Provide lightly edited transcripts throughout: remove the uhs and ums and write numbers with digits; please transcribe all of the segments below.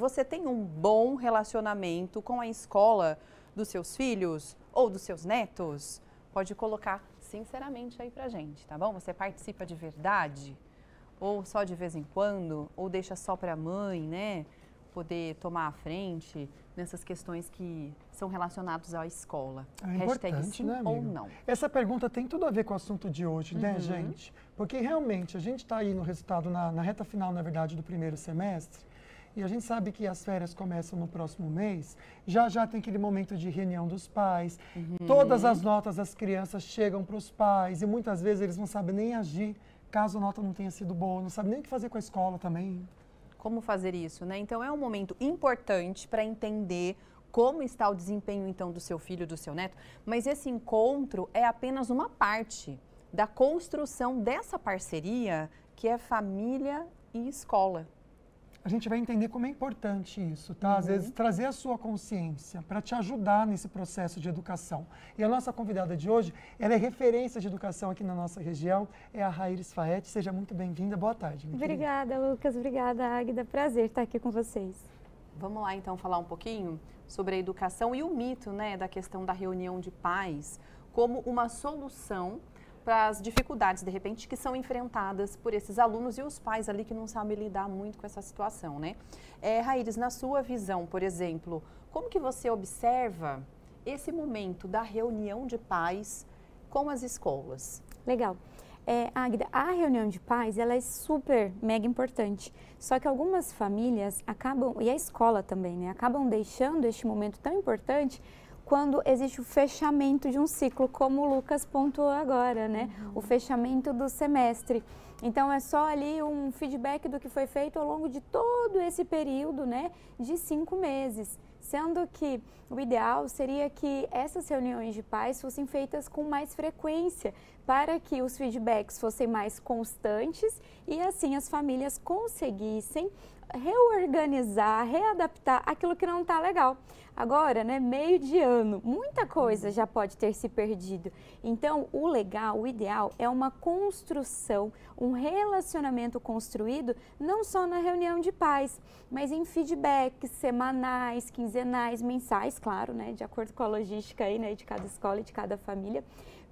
você tem um bom relacionamento com a escola dos seus filhos ou dos seus netos? Pode colocar sinceramente aí pra gente, tá bom? Você participa de verdade? Ou só de vez em quando? Ou deixa só pra mãe, né? Poder tomar a frente nessas questões que são relacionadas à escola. É Hashtag importante, sim né, ou amiga? não. Essa pergunta tem tudo a ver com o assunto de hoje, né, gente? Porque realmente a gente está aí no resultado, na reta final, na verdade, do primeiro semestre, e a gente sabe que as férias começam no próximo mês, já tem aquele momento de reunião dos pais, todas as notas das crianças chegam para os pais, e muitas vezes eles não sabem nem agir, caso a nota não tenha sido boa, não sabem nem o que fazer com a escola também. Como fazer isso, né? Então é um momento importante para entender como está o desempenho então do seu filho, do seu neto, mas esse encontro é apenas uma parte da construção dessa parceria que é família e escola. A gente vai entender como é importante isso, tá? Às vezes trazer a sua consciência para te ajudar nesse processo de educação. E a nossa convidada de hoje, ela é referência de educação aqui na nossa região, é a Raíris Faete. Seja muito bem-vinda, boa tarde. Obrigada, Lucas, obrigada, Águida, prazer estar aqui com vocês. Vamos lá então falar um pouquinho sobre a educação e o mito, né, da questão da reunião de pais como uma solução para as dificuldades, de repente, que são enfrentadas por esses alunos e os pais ali que não sabem lidar muito com essa situação, né? Raíris, na sua visão, por exemplo, como que você observa esse momento da reunião de pais com as escolas? Legal. Águida, a reunião de pais, ela é super, mega importante. Só que algumas famílias acabam, e a escola também, né, acabam deixando este momento tão importante quando existe o fechamento de um ciclo, como o Lucas pontuou agora, né? O fechamento do semestre. Então, é só ali um feedback do que foi feito ao longo de todo esse período, né, de 5 meses. Sendo que o ideal seria que essas reuniões de pais fossem feitas com mais frequência, para que os feedbacks fossem mais constantes e assim as famílias conseguissem reorganizar, readaptar aquilo que não está legal. Agora, né, meio de ano, muita coisa já pode ter se perdido. Então, o legal, o ideal é uma construção, um relacionamento construído não só na reunião de pais, mas em feedbacks semanais, quinzenais, mensais, claro, né, de acordo com a logística aí, né, de cada escola e de cada família,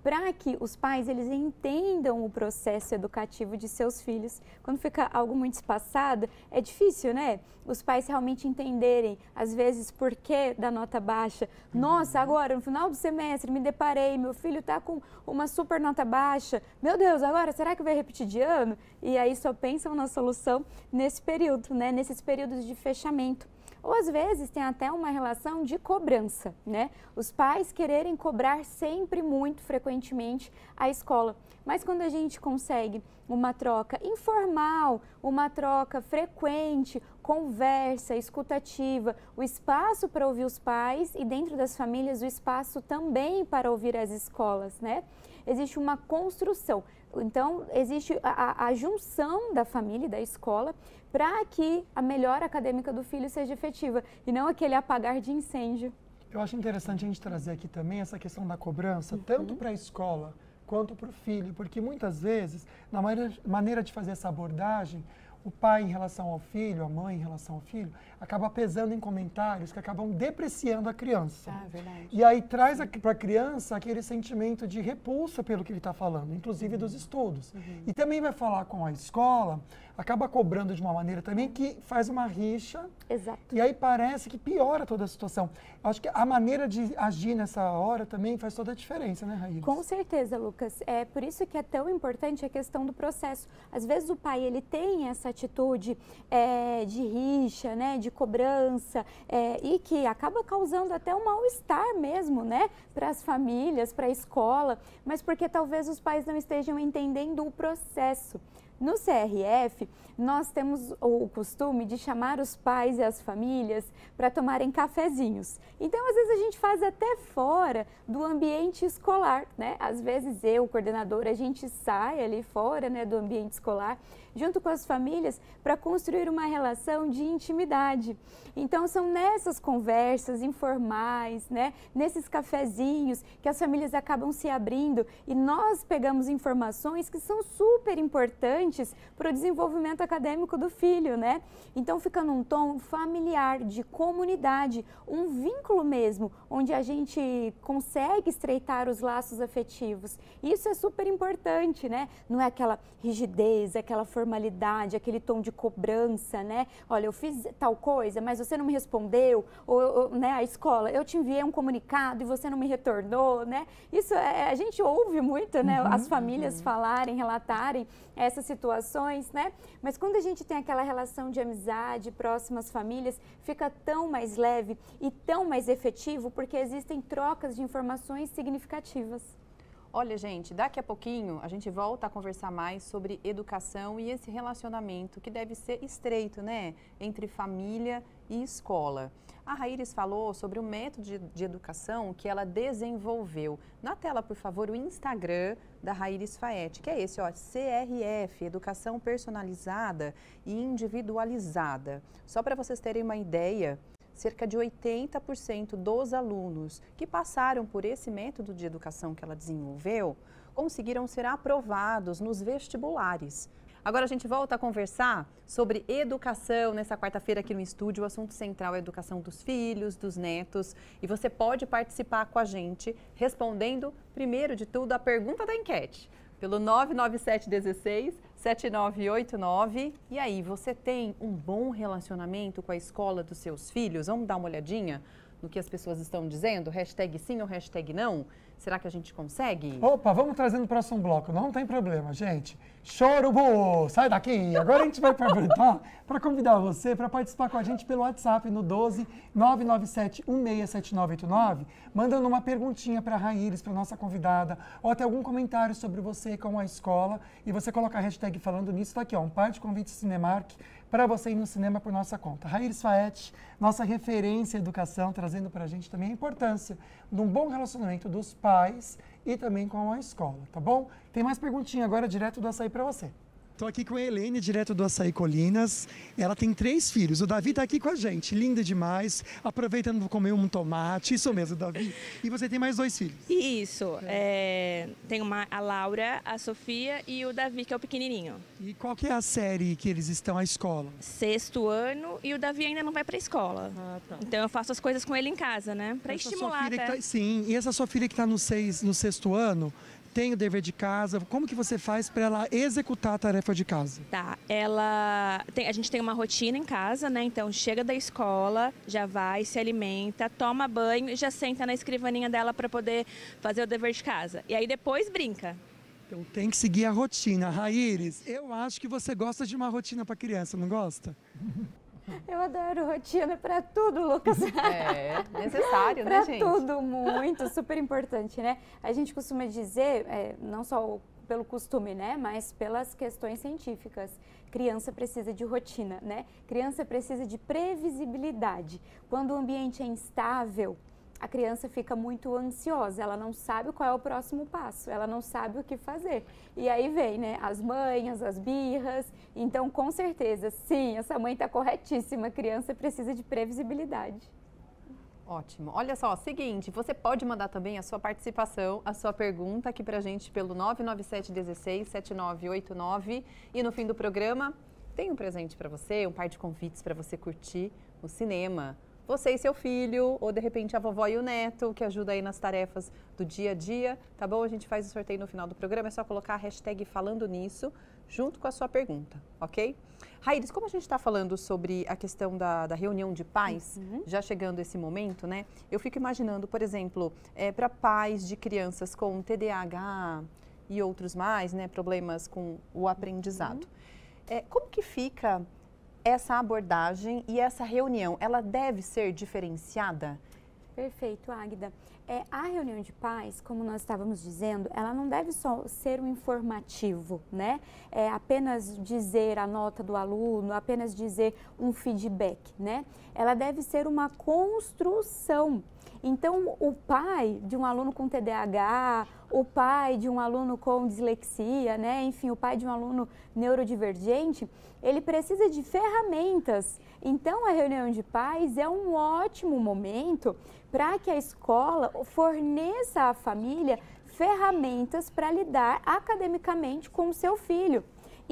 para que os pais eles entendam o processo educativo de seus filhos. Quando fica algo muito espaçado, é difícil, né? Os pais realmente entenderem, às vezes, por que da nota baixa. Nossa, agora, no final do semestre, me deparei, meu filho está com uma super nota baixa. Meu Deus, agora, será que vai repetir de ano? E aí só pensam na solução nesse período, né? Nesses períodos de fechamento. Ou às vezes tem até uma relação de cobrança, né? Os pais quererem cobrar sempre, muito frequentemente a escola. Mas quando a gente consegue uma troca informal, uma troca frequente, conversa, escutativa, o espaço para ouvir os pais e dentro das famílias o espaço também para ouvir as escolas, né? Existe uma construção. Então, existe a junção da família e da escola para que a melhora acadêmica do filho seja efetiva e não aquele apagar de incêndio. Eu acho interessante a gente trazer aqui também essa questão da cobrança, tanto para a escola quanto para o filho, porque muitas vezes, na maneira de fazer essa abordagem, o pai em relação ao filho, a mãe em relação ao filho, acaba pesando em comentários que acabam depreciando a criança. Ah, verdade. E aí traz para a criança aquele sentimento de repulsa pelo que ele está falando, inclusive dos estudos. E também vai falar com a escola, acaba cobrando de uma maneira também que faz uma rixa. Exato. E aí parece que piora toda a situação. Eu acho que a maneira de agir nessa hora também faz toda a diferença, né, Raíris? Com certeza, Lucas. É por isso que é tão importante a questão do processo. Às vezes o pai ele tem essa atitude de rixa, né, de cobrança e que acaba causando até um mal-estar mesmo, né, para as famílias, para a escola, mas porque talvez os pais não estejam entendendo o processo. No CRF, nós temos o costume de chamar os pais e as famílias para tomarem cafezinhos. Então, às vezes, a gente faz até fora do ambiente escolar, né? Às vezes, eu, coordenadora, a gente sai ali fora, né, do ambiente escolar, junto com as famílias, para construir uma relação de intimidade. Então, são nessas conversas informais, né, nesses cafezinhos, que as famílias acabam se abrindo e nós pegamos informações que são super importantes importantes para o desenvolvimento acadêmico do filho, né? Então fica num tom familiar, de comunidade, um vínculo mesmo, onde a gente consegue estreitar os laços afetivos. Isso é super importante, né? Não é aquela rigidez, aquela formalidade, aquele tom de cobrança, né? Olha, eu fiz tal coisa, mas você não me respondeu, ou né, a escola, eu te enviei um comunicado e você não me retornou, né? Isso a gente ouve muito, né? As famílias falarem, relatarem essas situações, né? Mas quando a gente tem aquela relação de amizade, próximas famílias, fica tão mais leve e tão mais efetivo, porque existem trocas de informações significativas. Olha, gente, daqui a pouquinho a gente volta a conversar mais sobre educação e esse relacionamento que deve ser estreito, né, entre família e escola. A Raíris falou sobre o método de educação que ela desenvolveu. Na tela, por favor, o Instagram da Raíris Faete, que é esse, ó, CRF, Educação Personalizada e Individualizada. Só para vocês terem uma ideia, cerca de 80% dos alunos que passaram por esse método de educação que ela desenvolveu conseguiram ser aprovados nos vestibulares. Agora a gente volta a conversar sobre educação nessa quarta-feira aqui no estúdio. O assunto central é a educação dos filhos, dos netos. E você pode participar com a gente respondendo, primeiro de tudo, a pergunta da enquete. Pelo 99716-7989. E aí, você tem um bom relacionamento com a escola dos seus filhos? Vamos dar uma olhadinha no que as pessoas estão dizendo? Hashtag sim ou hashtag não? Será que a gente consegue? Opa, vamos trazer no próximo bloco, não tem problema, gente. Chorubu, sai daqui. Agora a gente vai aproveitar para convidar você para participar com a gente pelo WhatsApp no 12 997-167989, mandando uma perguntinha para a Raíris, para nossa convidada, ou até algum comentário sobre você com a escola, e você coloca a hashtag falando nisso, tá aqui, ó, um par de convites Cinemark para você ir no cinema por nossa conta. Raíris Faete, nossa referência em educação, trazendo para a gente também a importância de um bom relacionamento dos pais e também com a escola, tá bom? Tem mais perguntinha agora direto do Açaí para você. Estou aqui com a Helene, direto do Açaí Colinas. Ela tem 3 filhos. O Davi está aqui com a gente, linda demais, aproveitando para comer um tomate. Isso mesmo, Davi. E você tem mais 2 filhos. Isso. Tem a Laura, a Sofia e o Davi, que é o pequenininho. E qual que é a série que eles estão à escola? 6º ano e o Davi ainda não vai para a escola. Ah, tá. Então eu faço as coisas com ele em casa, né? Para estimular até. Sim, e essa sua filha que está no 6º ano, tem o dever de casa, como que você faz para ela executar a tarefa de casa? Tá, a gente tem uma rotina em casa, né? Então chega da escola, já vai, se alimenta, toma banho e já senta na escrivaninha dela para poder fazer o dever de casa. E aí depois brinca. Então tem que seguir a rotina. Raíris, eu acho que você gosta de uma rotina para criança, não gosta? Eu adoro rotina para tudo, Lucas. É necessário, né, gente? Para tudo, muito, super importante, né? A gente costuma dizer, não só pelo costume, né, mas pelas questões científicas, criança precisa de rotina, né? Criança precisa de previsibilidade. Quando o ambiente é instável, a criança fica muito ansiosa, ela não sabe qual é o próximo passo, ela não sabe o que fazer. E aí vem, né, as manhas, as birras. Então, com certeza, sim, essa mãe está corretíssima, a criança precisa de previsibilidade. Ótimo. Olha só, seguinte, você pode mandar também a sua participação, a sua pergunta aqui pra gente pelo 997167989 e no fim do programa tem um presente para você, um par de convites para você curtir o cinema. Você e seu filho, ou de repente a vovó e o neto, que ajuda aí nas tarefas do dia a dia, tá bom? A gente faz o sorteio no final do programa, é só colocar a hashtag falando nisso, junto com a sua pergunta, ok? Raíris, como a gente está falando sobre a questão da reunião de pais, já chegando esse momento, né? Eu fico imaginando, por exemplo, para pais de crianças com TDAH e outros mais, né? Problemas com o aprendizado. Como que fica essa abordagem e essa reunião, ela deve ser diferenciada? Perfeito, Águida. A reunião de pais, como nós estávamos dizendo, ela não deve só ser um informativo, né? Apenas dizer a nota do aluno, apenas dizer um feedback, né? Ela deve ser uma construção. Então, o pai de um aluno com TDAH, o pai de um aluno com dislexia, né? Enfim, o pai de um aluno neurodivergente, ele precisa de ferramentas. Então, a reunião de pais é um ótimo momento para que a escola forneça à família ferramentas para lidar academicamente com o seu filho.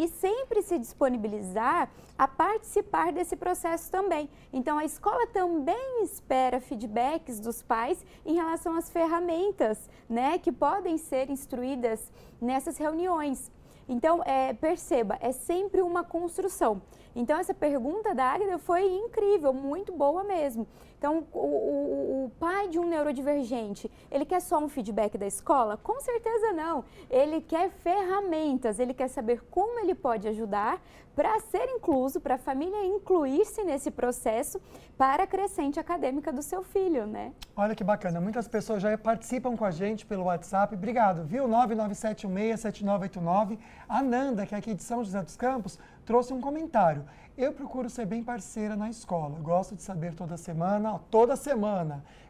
e sempre se disponibilizar a participar desse processo também. Então, a escola também espera feedbacks dos pais em relação às ferramentas, né, que podem ser instruídas nessas reuniões. Então, perceba, é sempre uma construção. Então, essa pergunta da Águida foi incrível, muito boa mesmo. Então, o pai de um neurodivergente, ele quer só um feedback da escola? Com certeza não. Ele quer ferramentas, ele quer saber como ele pode ajudar para ser incluso, para a família incluir-se nesse processo para a crescente acadêmica do seu filho, né? Olha que bacana, muitas pessoas já participam com a gente pelo WhatsApp. Obrigado, viu? 997167989. A Nanda, que é aqui de São José dos Campos, trouxe um comentário. Eu procuro ser bem parceira na escola. Gosto de saber toda semana,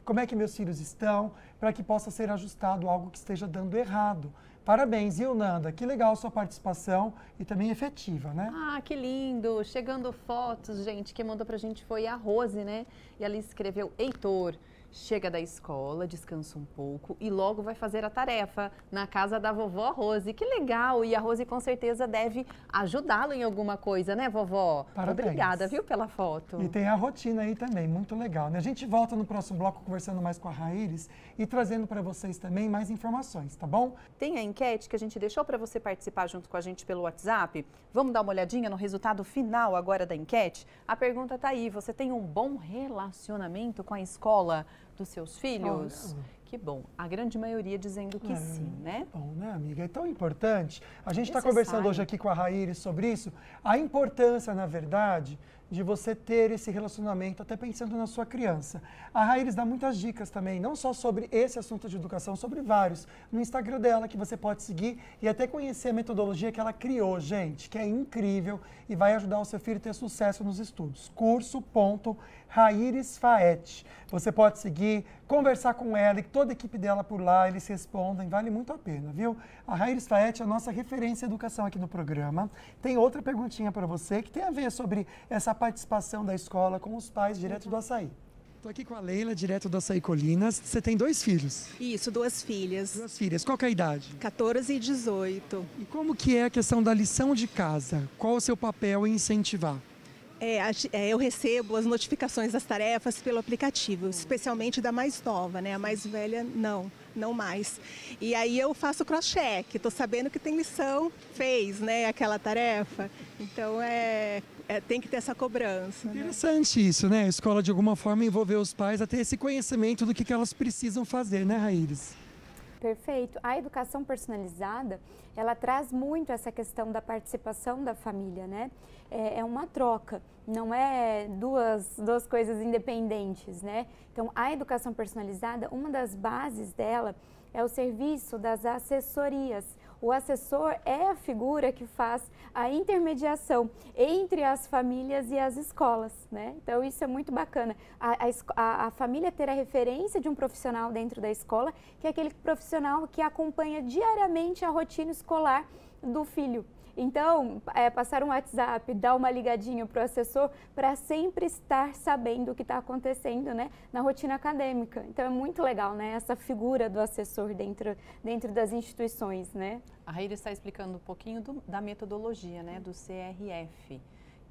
como é que meus filhos estão, para que possa ser ajustado algo que esteja dando errado. Parabéns, viu, Nanda? Que legal a sua participação e também efetiva, né? Ah, que lindo! Chegando fotos, gente, quem mandou pra gente foi a Rose, né? E ela escreveu: Heitor, chega da escola, descansa um pouco e logo vai fazer a tarefa na casa da vovó Rose. Que legal! E a Rose com certeza deve ajudá-lo em alguma coisa, né, vovó? Parabéns. Obrigada, viu, pela foto. E tem a rotina aí também, muito legal, né? A gente volta no próximo bloco conversando mais com a Raíris e trazendo para vocês também mais informações, tá bom? Tem a enquete que a gente deixou para você participar junto com a gente pelo WhatsApp. Vamos dar uma olhadinha no resultado final agora da enquete? A pergunta tá aí, você tem um bom relacionamento com a escola dos seus filhos? Que bom. A grande maioria dizendo que sim, né? Bom, né, amiga? É tão importante. A gente está conversando hoje aqui com a Raíris sobre isso. A importância, na verdade, de você ter esse relacionamento, até pensando na sua criança. A Raíris dá muitas dicas também, não só sobre esse assunto de educação, sobre vários, no Instagram dela, que você pode seguir e até conhecer a metodologia que ela criou, gente, que é incrível e vai ajudar o seu filho a ter sucesso nos estudos. Curso.rairisfaet. Você pode seguir, conversar com ela e toda a equipe dela por lá, eles respondem, vale muito a pena, viu? A Raíris Faet é a nossa referência em educação aqui no programa. Tem outra perguntinha para você que tem a ver sobre essa participação da escola com os pais direto do Açaí. Estou aqui com a Leila, direto do Açaí Colinas. Você tem 2 filhos? Isso, 2 filhas. 2 filhas. Qual que é a idade? 14 e 18. E como que é a questão da lição de casa? Qual o seu papel em incentivar? Eu recebo as notificações das tarefas pelo aplicativo, especialmente da mais nova, né? A mais velha, não mais. E aí eu faço cross-check, estou sabendo que tem lição, fez, né, aquela tarefa. Então, tem que ter essa cobrança. Interessante, né? Isso, né? A escola, de alguma forma, envolver os pais a ter esse conhecimento do que elas precisam fazer, né, Raíris? Perfeito. A educação personalizada, ela traz muito essa questão da participação da família, né? É uma troca, não é duas coisas independentes, né? Então, a educação personalizada, uma das bases dela é o serviço das assessorias. O assessor é a figura que faz a intermediação entre as famílias e as escolas, né? Então, isso é muito bacana. A família ter a referência de um profissional dentro da escola, que é aquele profissional que acompanha diariamente a rotina escolar do filho. Então, passar um WhatsApp, dar uma ligadinha para o assessor para sempre estar sabendo o que está acontecendo, né, na rotina acadêmica. Então, é muito legal, né, essa figura do assessor dentro das instituições, né? A Raíris está explicando um pouquinho da metodologia, né, do CRF,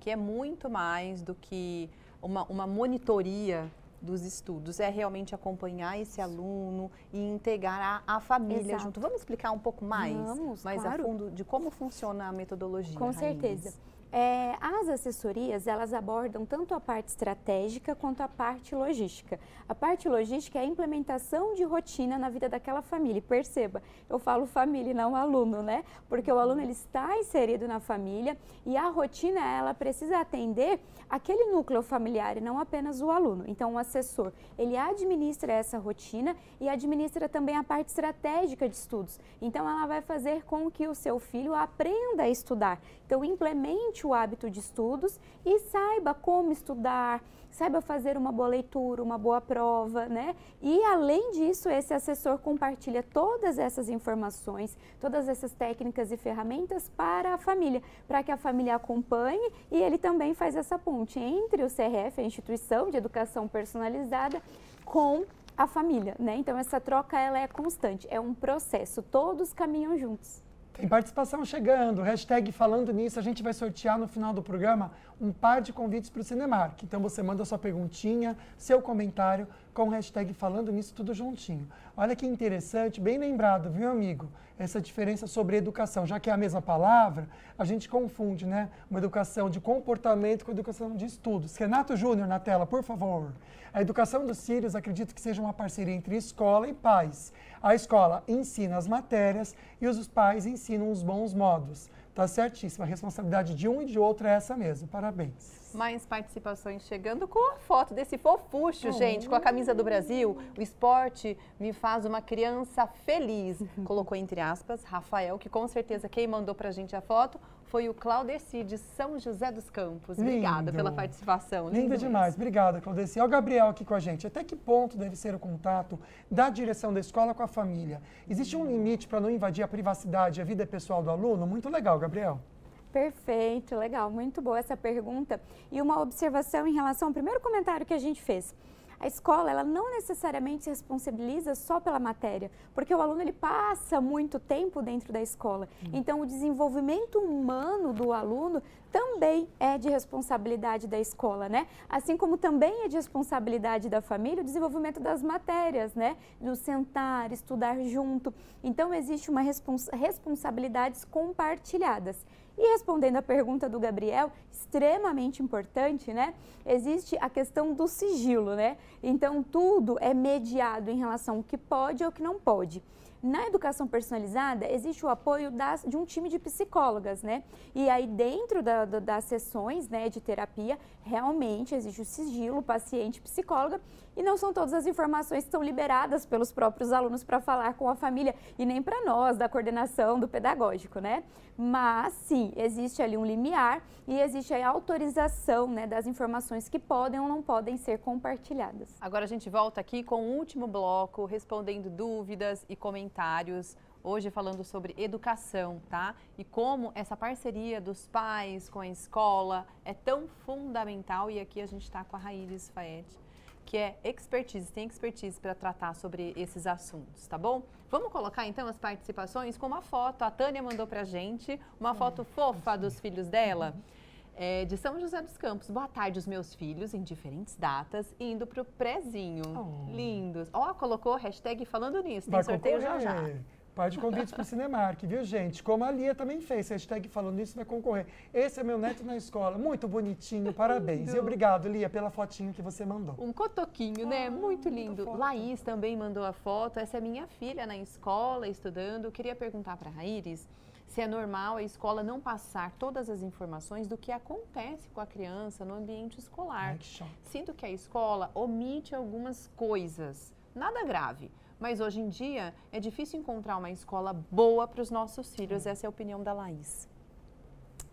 que é muito mais do que uma monitoria dos estudos, é realmente acompanhar esse aluno e integrar a família junto. Vamos explicar um pouco mais a fundo de como funciona a metodologia? Com certeza. As assessorias, elas abordam tanto a parte estratégica quanto a parte logística. A parte logística é a implementação de rotina na vida daquela família. E perceba, eu falo família e não aluno, né? Porque o aluno, ele está inserido na família e a rotina, ela precisa atender aquele núcleo familiar e não apenas o aluno. Então, o assessor, ele administra essa rotina e administra também a parte estratégica de estudos. Então, ela vai fazer com que o seu filho aprenda a estudar. Então, implemente o hábito de estudos e saiba como estudar, saiba fazer uma boa leitura, uma boa prova, né? E além disso, esse assessor compartilha todas essas informações, todas essas técnicas e ferramentas para a família, para que a família acompanhe e ele também faz essa ponte entre o CRF, a Instituição de Educação Personalizada, com a família, né? Então essa troca, ela é constante, é um processo, todos caminham juntos. Tem participação chegando, hashtag falando nisso, a gente vai sortear no final do programa um par de convites para o Cinemark. Então você manda sua perguntinha, seu comentário com o hashtag falando nisso, tudo juntinho. Olha que interessante, bem lembrado, viu, amigo? Essa diferença sobre educação, já que é a mesma palavra, a gente confunde, né? Uma educação de comportamento com educação de estudos. Renato Júnior na tela, por favor. A educação dos filhos, acredito que seja uma parceria entre escola e pais. A escola ensina as matérias e os pais ensinam os bons modos. Tá certíssimo, a responsabilidade de um e de outro é essa mesmo. Parabéns. Mais participações chegando com a foto desse fofucho, gente, com a camisa do Brasil. O esporte me faz uma criança feliz. Colocou entre aspas, Rafael, que com certeza quem mandou pra gente a foto foi o Claudeci de São José dos Campos. Obrigada pela participação. Lindo demais. Obrigada, Claudeci. Olha o Gabriel aqui com a gente. Até que ponto deve ser o contato da direção da escola com a família? Existe um limite para não invadir a privacidade e a vida pessoal do aluno? Muito legal, Gabriel. Perfeito, legal, muito boa essa pergunta. E uma observação em relação ao primeiro comentário que a gente fez. A escola, ela não necessariamente se responsabiliza só pela matéria, porque o aluno ele passa muito tempo dentro da escola. Então, o desenvolvimento humano do aluno também é de responsabilidade da escola, né? Assim como também é de responsabilidade da família o desenvolvimento das matérias, né? Do sentar, estudar junto. Então, existe uma responsabilidades compartilhadas. E respondendo à pergunta do Gabriel, extremamente importante, né? Existe a questão do sigilo, né? Então, tudo é mediado em relação ao que pode ou o que não pode. Na educação personalizada, existe o apoio de um time de psicólogas, né? E aí, dentro das sessões, né, de terapia, realmente existe o sigilo, paciente, psicóloga, e não são todas as informações que são liberadas pelos próprios alunos para falar com a família, e nem para nós, da coordenação, do pedagógico, né? Mas, sim, existe ali um limiar e existe a autorização, né, das informações que podem ou não podem ser compartilhadas. Agora a gente volta aqui com o último bloco, respondendo dúvidas e comentários. Hoje falando sobre educação, tá? E como essa parceria dos pais com a escola é tão fundamental. E aqui a gente está com a Raíris Faete, que é expertise, tem expertise para tratar sobre esses assuntos, tá bom? Vamos colocar então as participações com uma foto. A Tânia mandou pra gente uma foto fofa dos filhos dela. De São José dos Campos. Boa tarde, os meus filhos, em diferentes datas, indo pro prezinho. Lindos. Ó, colocou hashtag falando nisso. Tem sorteio já já. Par de convites para o Cinemark, viu, gente? Como a Lia também fez, hashtag falando nisso vai concorrer. Esse é meu neto na escola, muito bonitinho, parabéns. Lindo. E obrigado, Lia, pela fotinho que você mandou. Um cotoquinho, né? Muito lindo. Laís também mandou a foto. Essa é minha filha na escola, estudando. Eu queria perguntar para a Raíris se é normal a escola não passar todas as informações do que acontece com a criança no ambiente escolar. Ai, que chato. Sinto que a escola omite algumas coisas. Nada grave. Mas hoje em dia é difícil encontrar uma escola boa para os nossos filhos. Essa é a opinião da Laís.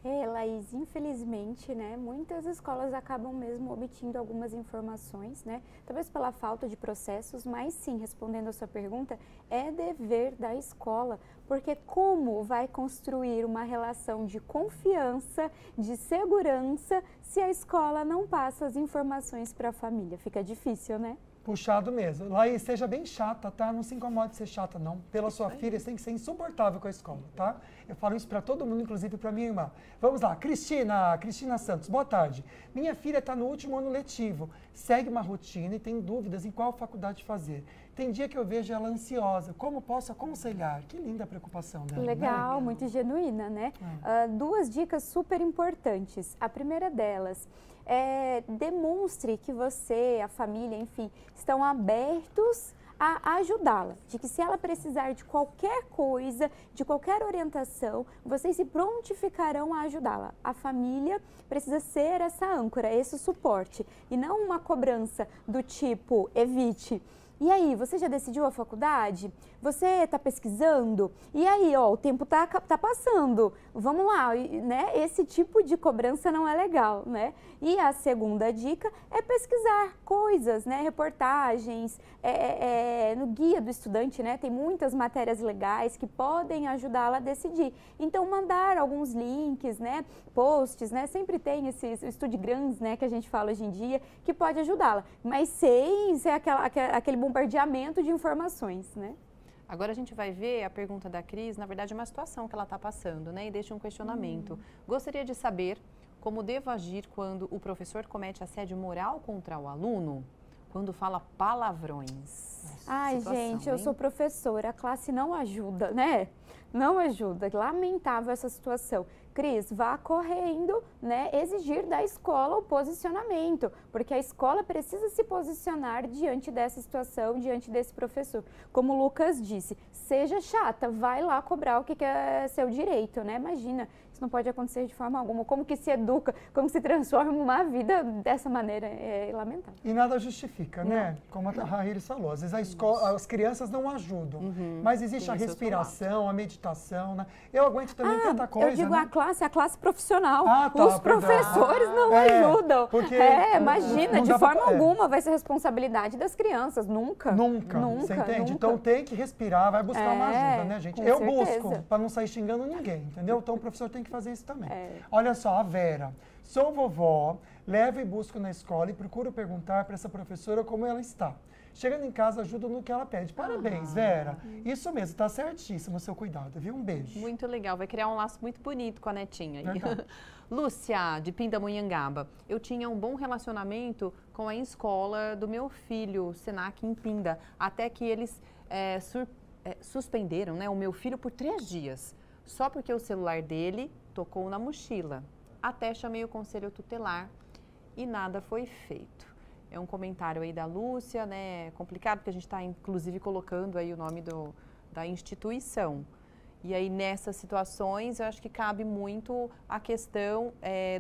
Laís, infelizmente, né, muitas escolas acabam mesmo omitindo algumas informações, né, talvez pela falta de processos, mas sim, respondendo a sua pergunta, é dever da escola, porque como vai construir uma relação de confiança, de segurança, se a escola não passa as informações para a família? Fica difícil, né? Puxado mesmo. Laís, seja bem chata, tá? Não se incomode de ser chata, não. Pela sua filha, você tem que ser insuportável com a escola, tá? Eu falo isso para todo mundo, inclusive para minha irmã. Vamos lá, Cristina Santos, boa tarde. Minha filha está no último ano letivo, segue uma rotina e tem dúvidas em qual faculdade fazer. Tem dia que eu vejo ela ansiosa. Como posso aconselhar? Que linda a preocupação dela. Legal, né? muito genuína, né? Duas dicas super importantes. A primeira delas demonstre que você, a família, enfim, estão abertos a ajudá-la, de que se ela precisar de qualquer coisa, de qualquer orientação, vocês se prontificarão a ajudá-la. A família precisa ser essa âncora, esse suporte, e não uma cobrança do tipo, evite. E aí, você já decidiu a faculdade? Você está pesquisando? E aí, ó, o tempo tá passando, vamos lá, né? Esse tipo de cobrança não é legal, né? E a segunda dica é pesquisar coisas, né? Reportagens, no guia do estudante, né? Tem muitas matérias legais que podem ajudá-la a decidir. Então, mandar alguns links, né? Posts, né? Sempre tem esses StudyGrams, né? Que a gente fala hoje em dia, que pode ajudá-la, mas sem ser aquele bombardeamento de informações, né? Agora a gente vai ver a pergunta da Cris, na verdade, uma situação que ela está passando, né? E deixa um questionamento. Gostaria de saber como devo agir quando o professor comete assédio moral contra o aluno, quando fala palavrões. Ai, gente, eu sou professora, a classe não ajuda, né? Não ajuda. Lamentável essa situação. Cris, vá correndo, né, exigir da escola o posicionamento, porque a escola precisa se posicionar diante dessa situação, diante desse professor. Como o Lucas disse, seja chata, vai lá cobrar o que é seu direito, né? Imagina, isso não pode acontecer de forma alguma. Como que se educa, como se transforma uma vida dessa maneira, é lamentável. E nada justifica, né? Como a Raíris falou, às vezes a escola, as crianças não ajudam, mas existe a respiração, a meditação, né? Eu aguento também tanta coisa, eu digo né? A classe profissional. Tá, Os professores não ajudam. Porque imagina, de forma alguma vai ser responsabilidade das crianças, nunca. Nunca, você entende? Então tem que respirar, vai buscar uma ajuda, né, gente? Eu busco, para não sair xingando ninguém, entendeu? Então o professor tem que fazer isso também. Olha só, a Vera, sou vovó, levo e busco na escola e procuro perguntar para essa professora como ela está. Chegando em casa, ajudo no que ela pede. Parabéns, Vera. Isso mesmo, tá certíssimo o seu cuidado, viu? Um beijo. Muito legal, vai criar um laço muito bonito com a netinha aí. Lúcia, de Pindamonhangaba. Eu tinha um bom relacionamento com a escola do meu filho, Senac, em Pinda, até que eles suspenderam, né, o meu filho por 3 dias, só porque o celular dele tocou na mochila. Até chamei o conselho tutelar e nada foi feito. É um comentário aí da Lúcia, né? Complicado, porque a gente está, inclusive, colocando aí o nome da instituição. E aí, nessas situações, eu acho que cabe muito a questão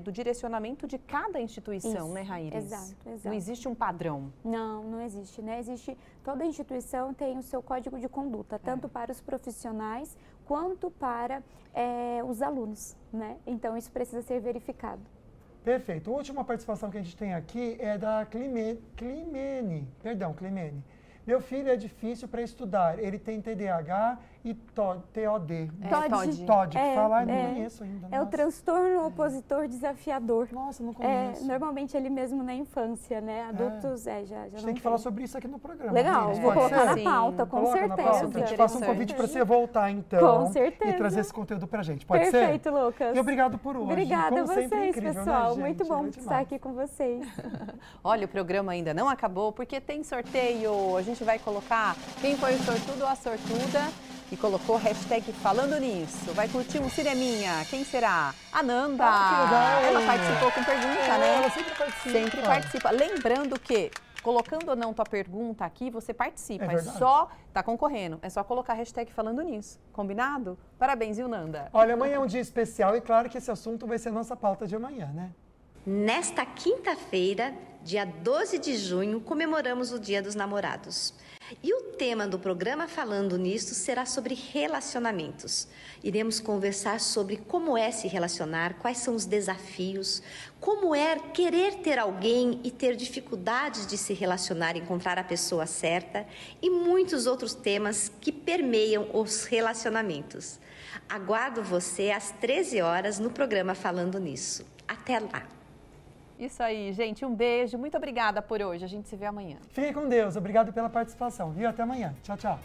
do direcionamento de cada instituição, né, Raíris? Exato. Não existe um padrão. Não existe, né? Toda instituição tem o seu código de conduta, tanto para os profissionais quanto para os alunos, né? Então, isso precisa ser verificado. Perfeito. A última participação que a gente tem aqui é da Climene. Meu filho é difícil para estudar. Ele tem TDAH e TOD. TOD. Falar, não conheço ainda. É o transtorno opositor desafiador. Nossa, não conheço. Normalmente ele mesmo na infância, né? Adultos, já não A gente tem que falar sobre isso aqui no programa. Legal, vou colocar na pauta, com certeza. A gente faça um convite para você voltar, então. Com certeza. E trazer esse conteúdo pra gente. Pode ser? Perfeito, Lucas. E obrigado por hoje. Obrigada a vocês, incrível, pessoal. Né, muito bom estar aqui com vocês. Olha, o programa ainda não acabou, porque tem sorteio. A gente vai colocar quem foi o sortudo ou a sortuda e colocou hashtag falando nisso. Vai curtir um cineminha. Quem será? A Nanda. Ela participou com pergunta, né? Ela sempre participa. Sempre participa. Lembrando que, colocando ou não tua pergunta aqui, você participa. É só, tá concorrendo, é só colocar hashtag falando nisso. Combinado? Parabéns, viu, Nanda? Olha, amanhã é um dia especial e claro que esse assunto vai ser a nossa pauta de amanhã, né? Nesta quinta-feira, dia 12 de junho, comemoramos o Dia dos Namorados. E o tema do programa Falando Nisso será sobre relacionamentos. Iremos conversar sobre como é se relacionar, quais são os desafios, como é querer ter alguém e ter dificuldades de se relacionar, encontrar a pessoa certa e muitos outros temas que permeiam os relacionamentos. Aguardo você às 13 horas no programa Falando Nisso. Até lá! Isso aí, gente. Um beijo. Muito obrigada por hoje. A gente se vê amanhã. Fiquem com Deus. Obrigado pela participação, viu? Até amanhã. Tchau, tchau.